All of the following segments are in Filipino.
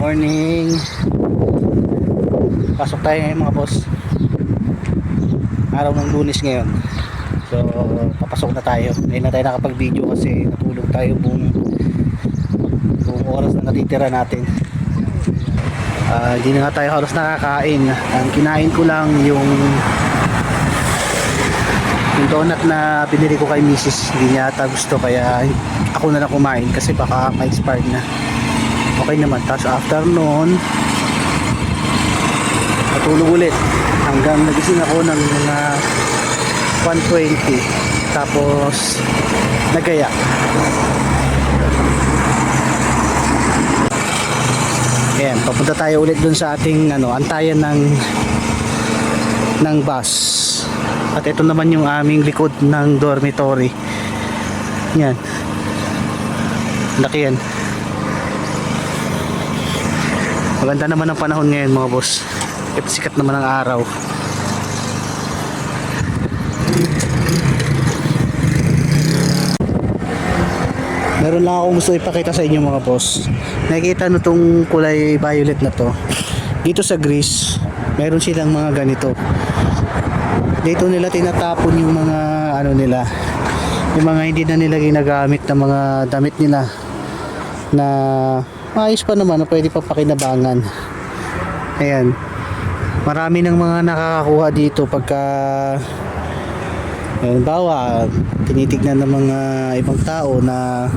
Morning. Pasok tayo ngayon mga boss. Araw ng Lunes ngayon. So papasok na tayo. Ngayon na tayo nakapag-video kasi natulog tayo buong oras na natitira natin. Hindi na nga tayo halos nakakain. Ang kinain ko lang yung donut na binili ko kay Mrs. Hindi niya ata gusto, kaya ako na lang kumain kasi baka ma-expired na. Okay naman. Tapos afternoon natulog ulit hanggang nagising ako ng mga 1:20. Tapos nagaya. Ayan, papunta tayo ulit dun sa ating antayan ng bus. At ito naman yung aming likod ng dormitory. Yan, laki yan. Maganda naman ang panahon ngayon mga boss. Sikat naman ang araw. Meron lang akong gusto ipakita sa inyo mga boss. Nakikita nyo tong kulay violet na to. Dito sa Greece meron silang mga ganito. Dito nila tinatapon yung mga nila, yung mga hindi na nila ginagamit na mga damit nila na maayos pa naman na pwede pa pakinabangan. Ayan, marami ng mga nakakakuha dito pagka bawa tinitignan ng mga ibang tao na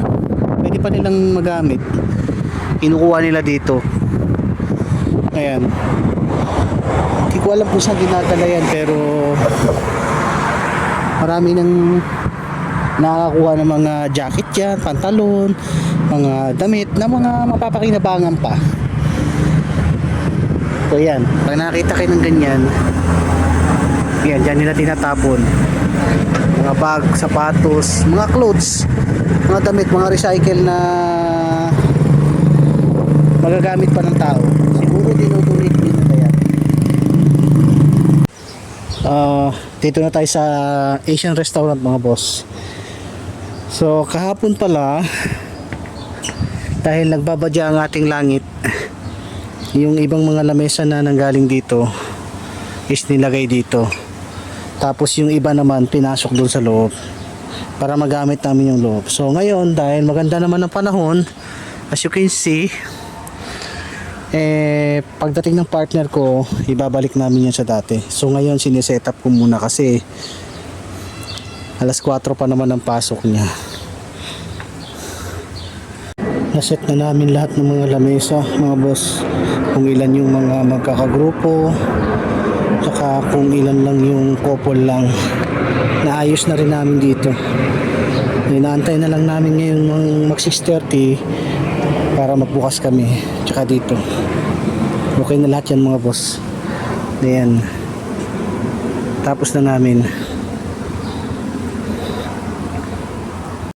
pwede pa nilang magamit, kinukuha nila dito. Ayan, hindi ko alam kung saan dinadala yan, pero marami nang nakakakuha ng mga jacket yan, pantalon, mga damit na mga mapapakinabangan pa. So yan, pag nakita kayo ng ganyan, yan, dyan nila tinatapon mga bag, sapatos, mga clothes, mga damit, mga recycle na magagamit pa ng tao. Siguro dinudunit din nila yan. Dito na tayo sa Asian restaurant mga boss. So kahapon pala, dahil nagbabadya ang ating langit, yung ibang mga lamesa na nanggaling dito is nilagay dito. Tapos yung iba naman pinasok doon sa loob para magamit namin yung loob. So ngayon, dahil maganda naman ang panahon, as you can see, pagdating ng partner ko, ibabalik namin yan sa dati. So ngayon siniset up ko muna kasi alas 4 pa naman ang pasok niya. Naset na namin lahat ng mga lamesa mga boss, kung ilan yung mga magkakagrupo, saka kung ilan lang yung couple lang. Naayos na rin namin dito. Inaantay na lang namin ngayon mag 6:30 para magbukas kami. Tsaka dito okay na lahat yan mga boss. Ayan, tapos na namin.